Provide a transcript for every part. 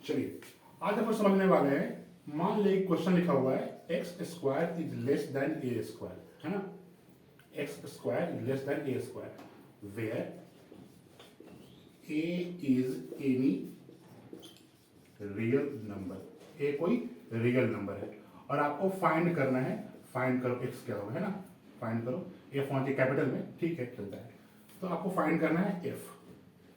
चलिए आज अपन समझने वाले हैं। मान ली क्वेश्चन लिखा हुआ है x square is less than a square, है ना। X square is less than a square where a is any real number. A कोई रियल नंबर है और आपको फाइंड करना है। फाइंड करो एक्स क्या होगा, है ना। फाइंड करो एफ होना चाहिए कैपिटल में, ठीक है, चलता है। तो आपको फाइंड करना है एफ,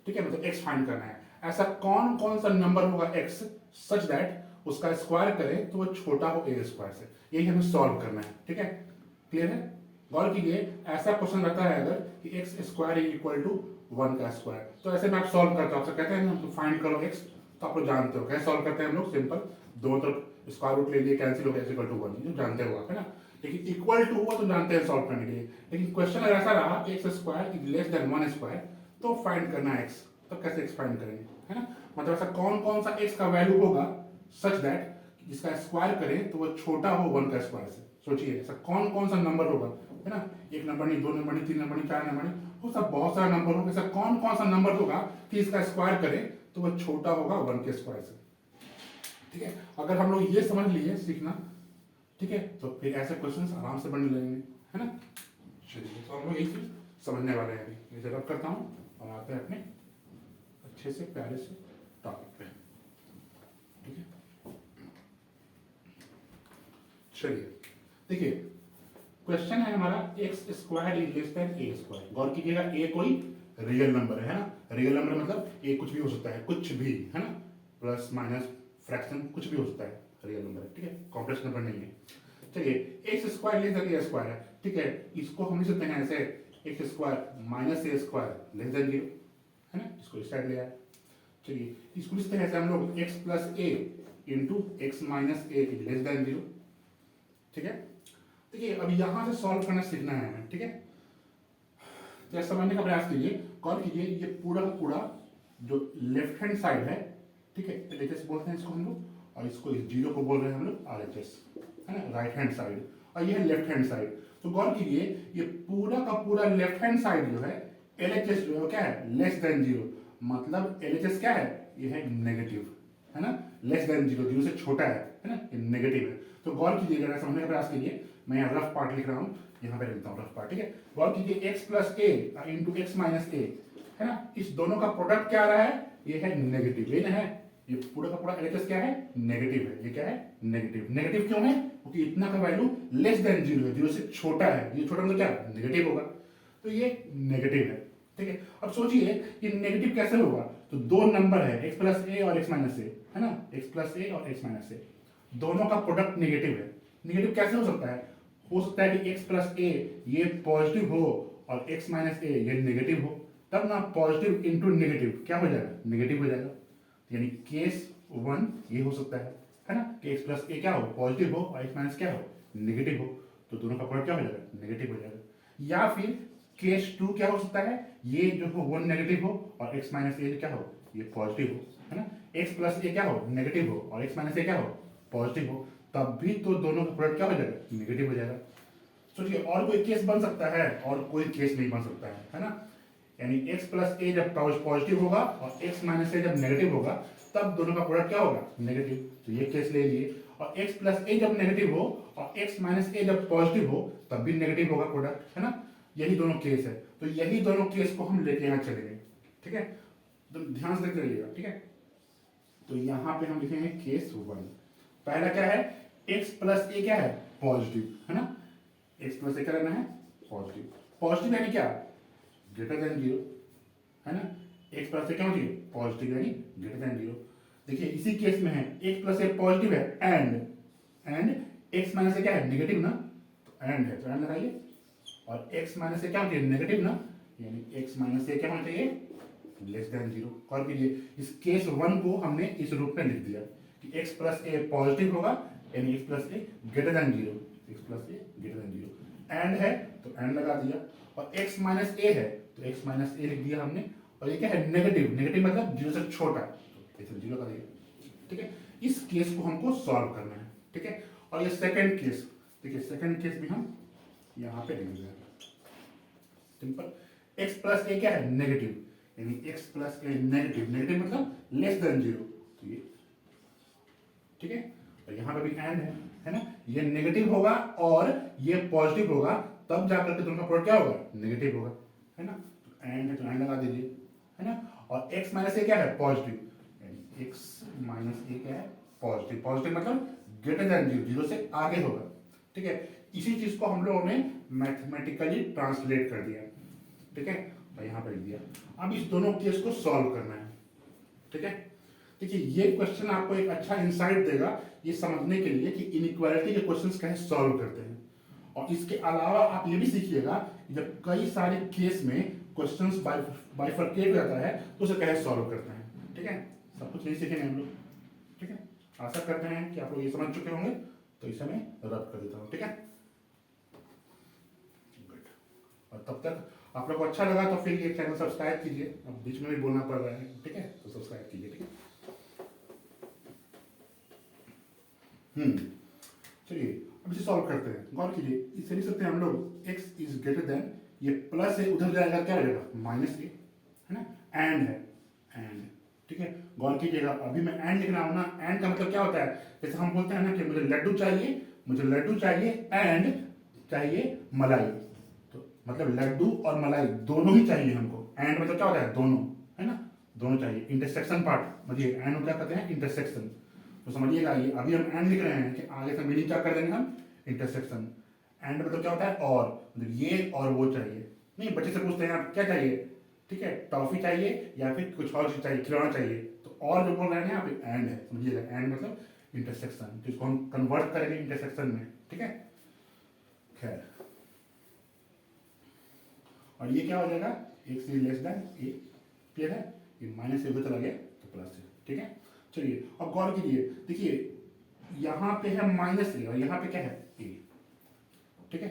ठीक है, मतलब एक्स फाइंड करना है। ऐसा कौन कौन सा नंबर होगा एक्स सच दैट उसका स्क्वायर करें तो वो छोटा हो ए स्क्वायर से। यही हमें सॉल्व करना है, ठीक है, क्लियर है। गौर कीजिए, ऐसा क्वेश्चन रहता है अगर कि x square is equal to 1 का स्क्वायर, तो ऐसे में आप सॉल्व करते हो। आपसे कहते हैं ना फाइंड करो एक्स, तो आप लोग जानते हो कैसे सॉल्व करते हैं हम लोग। सिंपल, दोनों तरफ स्क्वायर रूट ले लिए, कैंसिल हो गया, इक्वल टू 1, जो जानते हो आप, है ना। लेकिन इक्वल टू हुआ तो जानते हैं सॉल्व करने के लिए। लेकिन क्वेश्चन अगर ऐसा रहा x square is less then 1 square, तो फाइंड करना है एक्स। तो कैसे एक्स फाइंड करेंगे, है ना। मतलब ऐसा कौन कौन सा एक्स का वैल्यू होगा सच दैट जिसका स्क्वायर करें तो वो छोटा हो 1 का स्क्वायर से। सोचिए ऐसा कौन कौन सा नंबर होगा, है ना। एक नंबर नहीं, 2 नंबर नहीं, 3 नंबर नहीं, 4 नंबर नहीं, वो सब बहुत सारा नंबर होगा। ऐसा कौन कौन सा नंबर होगा कि इसका स्क्वायर करें तो वो छोटा होगा 1 के स्क्वायर से, ठीक है। अगर हम लोग ये समझ लिए सीखना, ठीक है, तो फिर ऐसे क्वेश्चन आराम से बनने लगेंगे, है ना। चलिए तो हम लोग यही चीज समझने वाले हैं। अभी ये जरूरत करता हूँ और आते हैं अपने अच्छे से प्यारे से टॉपिक पे, ठीक है। चलिए देखिए, क्वेश्चन है हमारा x square is less than a square. गौर कीजिएगा, ए कोई रियल नंबर है ना। रियल नंबर मतलब ए कुछ भी हो सकता है, कुछ भी, है ना। प्लस माइनस फ्रैक्शन कुछ भी हो सकता है, रियल नंबर है, ठीक है, कॉम्प्लेक्स नंबर नहीं है। चलिए x square less than a square है, ठीक है। इसको हम लिख सकते हैं ऐसे, एक्स स्क्वायर माइनस ए स्क्वायर लेस देन 0, है ना। इसको इस साइड ले आए। चलिए इसको लिखते हैं ऐसे हम लोग, x plus A into x minus A is less then 0, ठीक है। देखिए अब यहां से सॉल्व करना सीखना है हमें, ठीक है। तो समझने का प्रयास कीजिए, गौर कीजिए, ये पूरा का पूरा जो लेफ्ट हैंड साइड है, ठीक है, एलएचएस बोलते हैं इसको हम लोग, और इसको इस जीरो को बोल रहे हैं हम लोग आरएचएस, है ना, राइट हैंड साइड, और ये है लेफ्ट हैंड साइड। तो गौर कीजिए, ये पूरा का पूरा लेफ्ट हैंड साइड जो है एलएचएस जो है क्या है, लेस देन 0। मतलब एलएचएस क्या है, ये है नेगेटिव, है ना। लेस देन 0, 0 से छोटा है ना, ये नेगेटिव है। तो गौर कीजिएगा, समझने का प्रयास कीजिए, मैं यहाँ रफ पार्ट लिख रहा हूँ, यहाँ पे लिखता हूँ रफ पार्ट, ठीक है। गौर कीजिए, एक्स प्लस ए इंटू एक्स माइनस ए, है ना, इस दोनों का प्रोडक्ट क्या आ रहा है, ये है नेगेटिव, ये ना है, ये पूरा का पूरा एलएचएस क्या है, नेगेटिव है। ये क्या है, नेगेटिव। नेगेटिव क्यों है, क्योंकि इतना का वैल्यू लेस देन 0 है, 0 से छोटा है। ये छोटा मतलब क्या, नेगेटिव होगा, तो ये नेगेटिव है, ठीक है। अब सोचिए ये नेगेटिव कैसे होगा, तो दो नंबर है एक्स प्लस ए और एक्स माइनस ए, है ना, एक्स प्लस ए और एक्स माइनस ए, दोनों का प्रोडक्ट नेगेटिव है। नेगेटिव कैसे हो सकता है, हो सकता है कि एक्स प्लस ए ये पॉजिटिव हो और एक्स माइनस ए ये नेगेटिव हो, तब ना पॉजिटिव इंटू नेगेटिव क्या हो जाएगा, नेगेटिव हो जाएगा। यानी केस 1 ये हो सकता है ना, कि एक्स प्लस ए क्या हो, पॉजिटिव हो, और एक्स माइनस क्या हो, नेगेटिव हो, तो दोनों का प्रोडक्ट क्या हो जाएगा, नेगेटिव हो जाएगा। या फिर केस 2 क्या हो सकता है, ये जो हो 1 नेगेटिव हो और एक्स माइनस ए क्या हो, ये पॉजिटिव हो, है ना। एक्स प्लस ए क्या हो, नेगेटिव हो, और एक्स माइनस ए क्या हो, पॉजिटिव हो, तब भी तो दोनों का प्रोडक्ट क्या हो जाएगा, नेगेटिव हो जाएगा। सोचिए और कोई केस बन सकता है और कोई केस नहीं बन सकता है ना। यानी x प्लस ए जब पॉजिटिव होगा और x माइनस ए जब नेगेटिव होगा, तब दोनों का प्रोडक्ट क्या होगा, नेगेटिव। तो ये केस ले लिए। और x प्लस ए जब नेगेटिव हो और x माइनस ए जब पॉजिटिव हो, तब भी नेगेटिव होगा प्रोडक्ट, है ना। यही दोनों केस है। तो यही दोनों केस को हम लेके यहाँ चलेंगे, ठीक है। तो ध्यान से देखते रहिएगा, ठीक है। तो यहाँ पे हम लिखेंगे केस 1। पहला क्या है, x प्लस ए क्या है, पॉजिटिव, है ना। x प्लस ए क्या रहना है, पॉजिटिव। पॉजिटिव यानी क्या, ग्रेटर देन 0, है ना। x प्लस ए क्या होती है, पॉजिटिव यानी ग्रेटर देन 0। देखिए इसी केस में है x प्लस ए पॉजिटिव है एंड x माइनस ए क्या है, नेगेटिव ना, तो एंड है, तो एंड लगाइए। और x माइनस ए क्या होती है, नेगेटिव ना, यानी x माइनस ए क्या होना चाहिए, लेस देन 0। और कीजिए, इस केस 1 को हमने इस रूप में लिख दिया कि x प्लस ए पॉजिटिव होगा यानी x plus A greater than 0, x plus A greater than 0। And है तो एंड लगा दिया, और x माइनस ए है तो x माइनस ए लिख दिया हमने। और ये क्या है, नेगेटिव। नेगेटिव मतलब 0 से छोटा, तो इसे 0 कर दिया, ठीक है। इस केस को हमको सॉल्व करना है, ठीक है। और ये सेकंड केस, देखिए सेकंड केस भी हम यहाँ पे लिख देंगे सिंपल। x प्लस ए क्या है, नेगेटिव, यानी x प्लस ए नेगेटिव। नेगेटिव मतलब लेस देन 0, तो ये ठीक है। और यहाँ पे भी एंड है ना, ये नेगेटिव होगा और ये पॉजिटिव होगा, तब जाकर के दोनों का प्रोडक्ट क्या होगा, नेगेटिव होगा, है ना। तो एंड है तो एंड लगा दीजिए, है ना। और x माइनस ए क्या है, पॉजिटिव, यानी x माइनस ए क्या है, पॉजिटिव। पॉजिटिव मतलब ग्रेटर देन जीरो, जीरो से आगे होगा, ठीक है। इसी चीज को हम लोगों ने मैथमेटिकली ट्रांसलेट कर दिया, ठीक है, और यहाँ पर लिख दिया। अब इस दोनों केस को सॉल्व करना है, ठीक है। देखिए ये क्वेश्चन आपको एक अच्छा इंसाइट देगा ये समझने के लिए कि इनइक्वालिटी के क्वेश्चंस कैसे सॉल्व करते हैं। और इसके अलावा आप ये भी सीखिएगा जब कई सारे केस में क्वेश्चंस बाइफरकेट हो जाता है तो उसे कैसे सॉल्व करते हैं, ठीक है। सब कुछ नहीं सीखेंगे हम लोग, ठीक है। आशा करते हैं कि आप लोग ये समझ चुके होंगे, तो इसे मैं रब कर देता हूँ, ठीक है। गुड। और तब तक आप लोग को अच्छा लगा तो फिर ये चैनल सब्सक्राइब कीजिए, अब बीच में भी बोलना पड़ रहा है, ठीक है, तो सब्सक्राइब कीजिए, ठीक है। चलिए अब इसे सॉल्व करते हैं, गौर कीजिए। इसे लिख सकते हैं हम लोग x इज ग्रेटर देन, ये प्लस है उधर जाएगा क्या हो जाएगा, माइनस ए, है ना। एंड है, एंड, ठीक है। गौर कीजिएगा अभी मैं एंड लिख रहा हूं ना, एंड का मतलब क्या होता है, जैसे हम बोलते हैं ना कि मुझे लड्डू चाहिए एंड चाहिए मलाई, तो मतलब लड्डू और मलाई दोनों ही चाहिए हमको। एंड मतलब क्या होता है, दोनों, है ना, दोनों चाहिए। इंटरसेक्शन पार्ट समझिए, एंड को क्या कहते हैं, इंटरसेक्शन। तो समझिएगा ये अभी हम एंड लिख रहे हैं कि आगे से मीनिंग क्या कर देंगे हम, इंटरसेक्शन। एंड मतलब क्या होता है, और मतलब ये और वो चाहिए। नहीं, बच्चे से पूछते हैं आप क्या चाहिए, ठीक है, टॉफी चाहिए या फिर कुछ और चीज चाहिए, खिलौना चाहिए, तो और जो बोल रहे हैं यहाँ पे एंड है, समझिएगा। एंड मतलब इंटरसेक्शन, तो इसको हम कन्वर्ट करेंगे इंटरसेक्शन में, ठीक है। खैर, और ये क्या हो जाएगा, x is less than A, clear है। ये माइनस से चला गया तो प्लस है, ठीक है। चलिए अब गौर कीजिए, देखिए यहाँ पे है माइनस ए और यहाँ पे क्या है ए, ठीक है।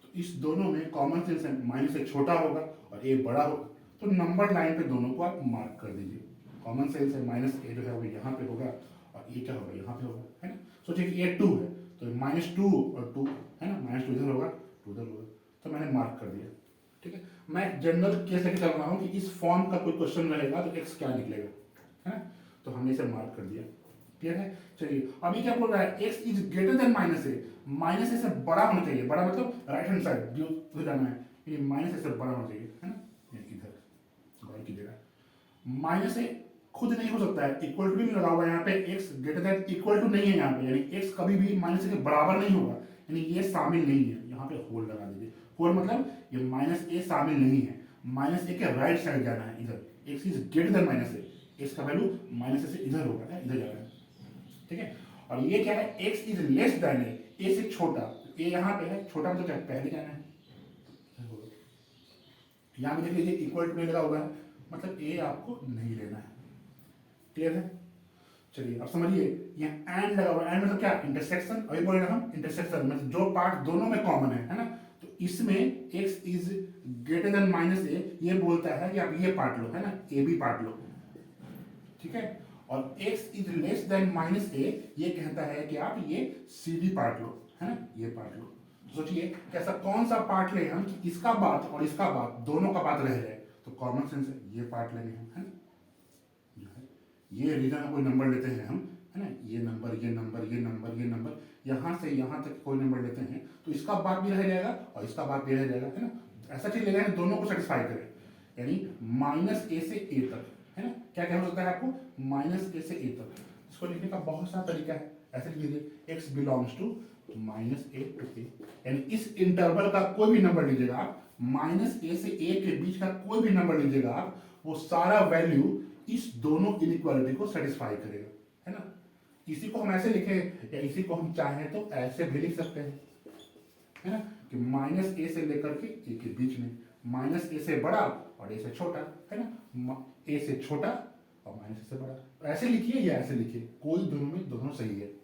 तो इस दोनों में कॉमन सेंस है, माइनस से छोटा होगा और ए बड़ा होगा, तो नंबर लाइन पे दोनों को आप मार्क कर दीजिए। कॉमन सेंस है, माइनस ए जो है वो यहाँ पे होगा और ए क्या होगा, यहाँ पे होगा, है ना। सोचिए कि ए 2 है तो माइनस 2 और 2 है ना, माइनस 2 इधर होगा, 2 उधर होगा, तो मैंने मार्क कर दिया, ठीक है। मैं जनरल केस लेके चल रहा हूँ कि इस फॉर्म का कोई क्वेश्चन रहेगा तो एक्स क्या निकलेगा, है ना, तो हमने इसे मार्क कर दिया, क्लियर है। चलिए अभी क्या बोल रहा है, x is greater than minus a, minus a से बड़ा होना चाहिए, बड़ा मतलब राइट हैंड साइड जो उधर जाना है, ये माइनस ए से बड़ा होना चाहिए, है ना, ये इधर गौर कीजिएगा। माइनस ए खुद नहीं हो सकता है, इक्वल टू भी लगा हुआ है यहाँ पे, x greater than equal to नहीं है यहाँ पे, यानी x कभी भी माइनस ए के बराबर नहीं होगा, यानी ये शामिल नहीं है। यहाँ पे होल लगा दीजिए, होल मतलब ये माइनस ए शामिल नहीं है, माइनस ए के राइट साइड जाना है इधर, x is greater than minus A, x का वैल्यू माइनस ए से इधर होगा, इधर जाना है, ठीक है। और ये क्या है, x इज लेस देन ए से छोटा, ए यहाँ पे है, छोटा मतलब क्या, पहले जाना है। यहाँ पे देख लीजिए इक्वल टू नहीं लगा हुआ है, मतलब ए आपको नहीं लेना है, क्लियर है। चलिए अब समझिए, यहाँ एंड लगा हुआ है, एंड मतलब क्या, इंटरसेक्शन। अभी बोल रहे हम इंटरसेक्शन मतलब जो पार्ट दोनों में कॉमन है ना, तो इसमें x is greater than minus a, ये बोलता है कि आप ये पार्ट लो, है ना, ए बी पार्ट लो, ठीक है। और x is less than minus a, ये कहता है कि आप ये सी डी पार्ट लो, है ना, ये पार्ट लो। सोचिए कैसा कौन सा पार्ट ले हम कि इसका बात और इसका बात दोनों का बात रह जाए, तो कॉमन सेंस है ये पार्ट लेंगे हम, है ना, जो है ये रीजन में कोई नंबर लेते हैं हम, है ना, ये नंबर ये नंबर ये नंबर ये नंबर, यहाँ से यहाँ तक कोई नंबर लेते हैं तो इसका बात भी रह जाएगा और इसका बात भी रह जाएगा, है ना। ऐसा चीज लेना है दोनों को सेटिस्फाई करे, यानी माइनस ए से ए तक, है ना। क्या क्या हो सकता है आपको, माइनस ए से ए तक। इसको लिखने का बहुत सारा तरीका है, ऐसे लिख लीजिए x belongs to minus a to a, यानी इस इंटरवल का कोई भी नंबर लीजिएगा आप, माइनस ए से ए के बीच का कोई भी नंबर लीजिएगा आप, वो सारा वैल्यू इस दोनों इनइक्वालिटी को सेटिस्फाई करेगा, है ना। इसी को हम ऐसे लिखें या इसी को हम चाहें तो ऐसे भी लिख सकते हैं, है ना, कि माइनस ए से लेकर के ए के बीच में, माइनस ए से बड़ा और ए से छोटा, है ना, ए से छोटा और माइनस ए से बड़ा, ऐसे लिखिए या ऐसे लिखिए, कोई दोनों में दोनों सही है।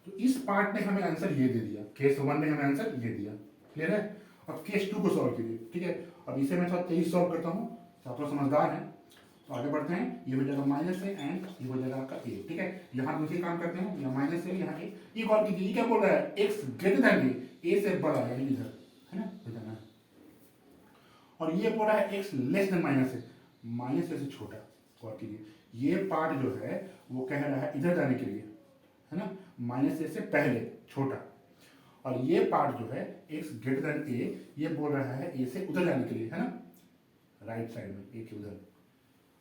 तो इस पार्ट ने हमें आंसर ये दे दिया, केस 1 ने हमें आंसर ये दिया, क्लियर है। अब केस 2 को सॉल्व कीजिए, ठीक है। अब इसे मैं थोड़ा तेज सॉल्व करता हूँ, तो आप लोग समझदार हैं, तो आगे बढ़ते हैं। ये हो जाएगा माइनस ए एंड ये हो जाएगा आपका ए, ठीक है। यहाँ दूसरी काम करते हैं, यहाँ माइनस ए यहाँ ए, ये गौर कीजिए, ये क्या बोल रहा है, एक्स ग्रेटर देन ए से बड़ा, यानी इधर, है ना, इधर है। और ये बोल रहा है x less than minus a, minus a से छोटा। गौर कीजिए, ये पार्ट जो है वो कह रहा है इधर जाने के लिए, है ना, माइनस ए से पहले छोटा, और ये पार्ट जो है x ग्रेटर देन ए, ये बोल रहा है ए से उधर जाने के लिए, है ना, राइट साइड में ए के उधर।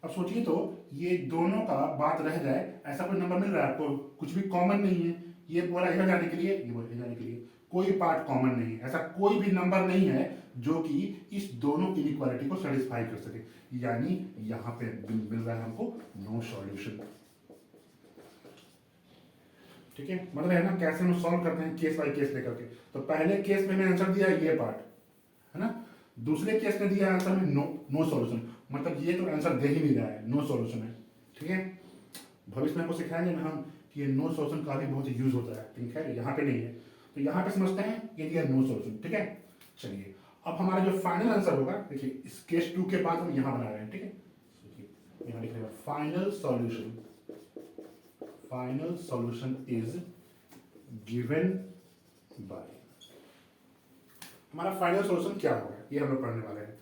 अब सोचिए तो ये दोनों का बात रह जाए, ऐसा कोई नंबर मिल रहा है आपको, कुछ भी कॉमन नहीं है, ये बोला इधर जाने के लिए, ये बोला इधर जाने के लिए, कोई पार्ट कॉमन नहीं है, ऐसा कोई भी नंबर नहीं है जो कि इस दोनों इनइक्वालिटी को सेटिस्फाई कर सके, यानी यहां पे मिल रहा है हमको नो सॉल्यूशन। ठीक है, मतलब है ना कैसे हम सॉल्व करते हैं केस बाय केस लेकर के। तो पहले केस में मैंने आंसर दिया ये पार्ट, है ना, दूसरे केस में दिया आंसर में नो सॉल्यूशन, मतलब ये तो आंसर दे ही नहीं रहा है, नो सॉल्यूशन है। ठीक है, भविष्य में आपको सिखाएंगे ना हम कि ये नो सॉल्यूशन का भी बहुत यूज होता है, ठीक है, यहाँ पे नहीं है, तो यहाँ पे समझते हैं ये दिया नो सॉल्यूशन। ठीक है, चलिए अब हमारा जो फाइनल आंसर होगा, देखिए इस केस 2 के बाद हम यहाँ बना रहे हैं। ठीक है, यहाँ लिख रहे हैं final solution, final solution is given by, हमारा फाइनल सॉल्यूशन क्या होगा ये हम लोग पढ़ने वाले हैं।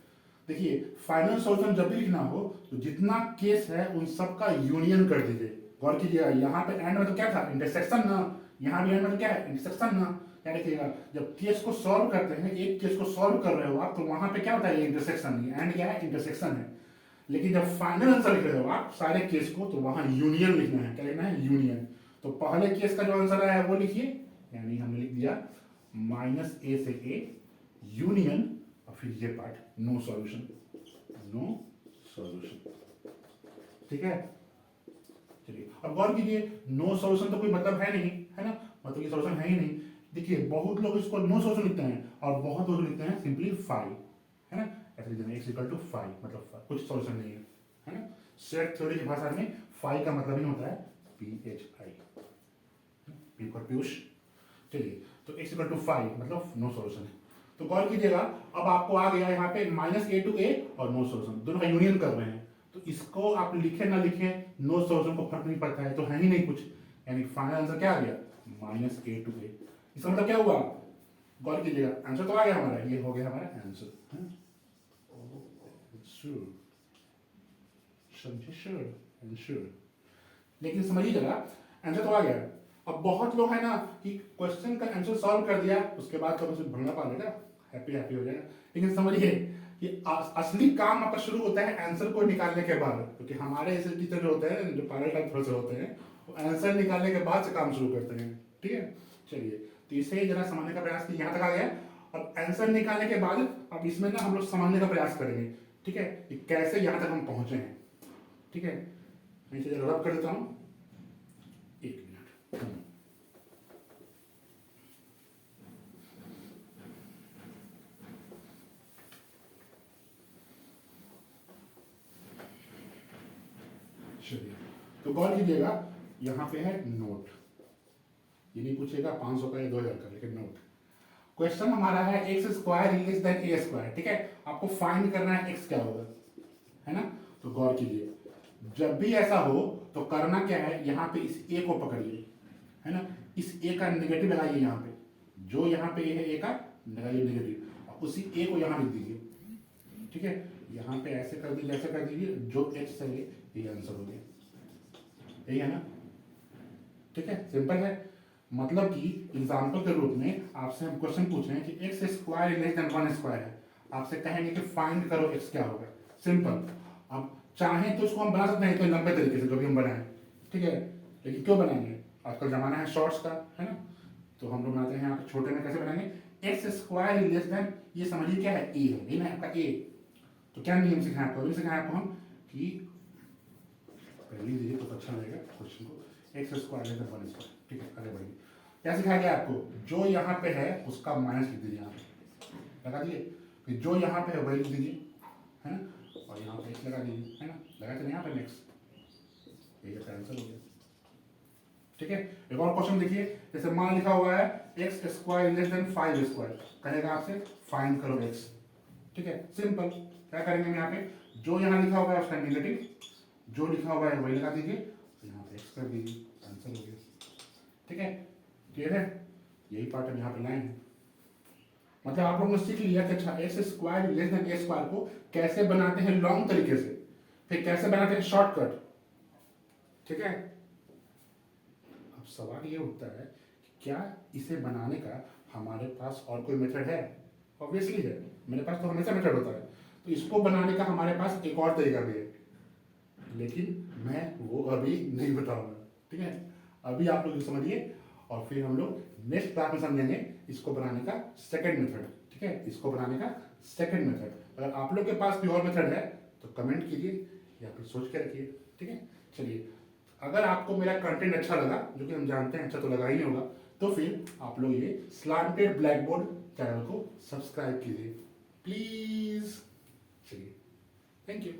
देखिए फाइनल सॉल्यूशन जब भी लिखना हो तो जितना केस है उन सब का यूनियन कर दीजिए। गौर कीजिएगा, यहाँ पे एंड में तो क्या था, इंटरसेक्शन ना, यहाँ भी एंड में तो क्या है, इंटरसेक्शन ना। क्या देखिएगा, जब केस को सॉल्व करते हैं, एक केस को सॉल्व कर रहे हो आप, तो वहां पे क्या होता है, ये इंटरसेक्शन, ये एंड क्या है, इंटरसेक्शन है। लेकिन जब फाइनल आंसर लिख रहे हो आप सारे केस को, तो वहां यूनियन लिखना है। क्या लिखना है, यूनियन। तो पहले केस का जो आंसर आया है वो लिखिए, यानी हमने लिख दिया माइनस ए से ए यूनियन, और फिर ये part no solution, no solution. ठीक है, चलिए अब गौर कीजिए, नो सॉल्यूशन तो कोई मतलब है नहीं, है ना, मतलब ये सॉल्यूशन है ही नहीं। देखिए बहुत लोग इसको नो सॉल्यूशन लिखते हैं और बहुत लोग लिखते हैं सिंपली 5, है ना, ऐसे लिखते हैं x इक्वल टू 5, मतलब 5, कुछ सॉल्यूशन नहीं है ना। सेट थ्योरी की भाषा में 5 का मतलब ही होता है PHI, P फॉर पीयूष। चलिए तो x इक्वल टू 5 मतलब नो सॉल्यूशन है। तो गौर कीजिएगा, अब आपको आ गया यहाँ पे माइनस ए टू ए और नो सॉल्यूशन, दोनों का यूनियन कर रहे हैं। तो इसको आप लिखे ना लिखे, नो सॉल्यूशन को फर्क नहीं पड़ता है, तो है ही नहीं कुछ, यानी फाइनल आंसर क्या आ गया, माइनस ए टू ए। इसका मतलब क्या हुआ, गौर कीजिएगा, आंसर तो आ गया हमारा, ये हो गया हमारा आंसर। श्योर, लेकिन समझिए जरा, आंसर तो आ गया। अब बहुत लोग है ना कि क्वेश्चन का आंसर सॉल्व कर दिया, उसके बाद तो बस भंगड़ा पा लेगा, हैप्पी हो जाएगा। लेकिन समझिए कि असली काम आपका शुरू होता है आंसर को निकालने के बाद, क्योंकि हमारे ऐसे टीचर जो होते हैं, जो पायलट टाइप थोड़े से होते हैं, वो आंसर निकालने के बाद से काम शुरू करते हैं। ठीक है, चलिए तो इसे जरा समझने का प्रयास किया, यहाँ तक आ गया। अब आंसर निकालने के बाद अब इसमें ना हम लोग समझने का प्रयास करेंगे, ठीक है, कि कैसे यहाँ तक हम पहुंचे हैं। ठीक है, मैं इसे जरा रब कर देता हूँ, एक मिनट। चलिए तो गौर कीजिएगा, यहाँ पे है नोट, ये नहीं पूछेगा 500 का या 2000 का, लेकिन नोट। क्वेश्चन हमारा है x square is than a square. ठीक है, आपको फाइंड करना है एक्स क्या होगा, है ना। तो गौर कीजिए, जब भी ऐसा हो तो करना क्या है, यहाँ पे इस ए को पकड़िए, है ना, इस ए का नेगेटिव लगाइए, यहाँ पे जो यहाँ पे ए है ए का लगाइए नेगेटिव, और उसी ए को यहाँ लिख दीजिए। ठीक है, यहाँ पे ऐसे कर दीजिए, ऐसे कर दीजिए, जो एक्स है ये आंसर हो गया, यही है ना। ठीक है, सिंपल है। मतलब कि एग्जाम्पल के रूप में आपसे हम क्वेश्चन पूछें कि x square less than 1 square है, आपसे कहेंगे कि फाइंड करो एक्स क्या होगा, सिंपल। अब चाहें तो इसको हम बना सकते हैं तो लंबे तरीके से, जो भी हम बनाएं, ठीक है, लेकिन क्यों बनाएंगे, आजकल जमाना है शॉर्ट्स का, है ना। तो हम लोग बनाते हैं यहाँ पे छोटे में, कैसे बनाएंगे, एक्स स्क्वायर लेस देन, ये समझिए क्या है, ए है ना आपका ए। तो क्या नियम सिखाया आपको, अभी सिखाया आपको हम कि पहले दीजिए तो अच्छा लगेगा क्वेश्चन को, x square less than 1 square. ठीक है, आगे बढ़िए, क्या सिखाया गया आपको, जो यहाँ पे है उसका माइनस लिख दीजिए, यहाँ पे लगा दिए, फिर जो यहाँ पे है वही लिख दीजिए, है ना, और यहाँ पे एक्स लगा दीजिए, है ना, लगा चलिए यहाँ पे नेक्स्ट, यही आपका आंसर हो गया। ठीक है, एक और क्वेश्चन देखिए, जैसे मान लिखा हुआ है x square less than 5 square, कहेगा आपसे फाइंड करो एक्स। ठीक है, सिंपल, क्या करेंगे हम यहाँ पे, जो यहाँ लिखा हुआ है उसका नेगेटिव, जो लिखा हुआ है वही लगा दीजिए, तो यहाँ पे एक्स कर दीजिए, आंसर हो गया। ठीक है, क्लियर है, यही पार्ट हम यहाँ पे लाए हैं। मतलब आप लोगों ने सीख लिया कि अच्छा x square less than a square को कैसे बनाते हैं लॉन्ग तरीके से, फिर कैसे बनाते हैं शॉर्टकट। ठीक है, अब सवाल ये उठता है कि क्या इसे बनाने का हमारे पास और कोई मेथड है? ऑब्वियसली है, मेरे पास तो हमेशा मेथड होता है। तो इसको बनाने का हमारे पास एक और तरीका भी है, लेकिन मैं वो अभी नहीं बताऊंगा, ठीक है? अभी आप लोग समझिए और फिर हम लोग नेक्स्ट क्लास में समझेंगे इसको बनाने का सेकंड मेथड, ठीक है? इसको बनाने का सेकंड मेथड। अगर आप लोग के पास कोई और मेथड है तो कमेंट कीजिए या फिर सोच के रखिए, ठीक है? चलिए, अगर आपको मेरा कंटेंट अच्छा लगा, जो कि हम जानते हैं अच्छा तो लगा ही होगा, तो फिर आप लोग ये स्लांटेड ब्लैक बोर्ड चैनल को सब्सक्राइब कीजिए प्लीज। चलिए, थैंक यू।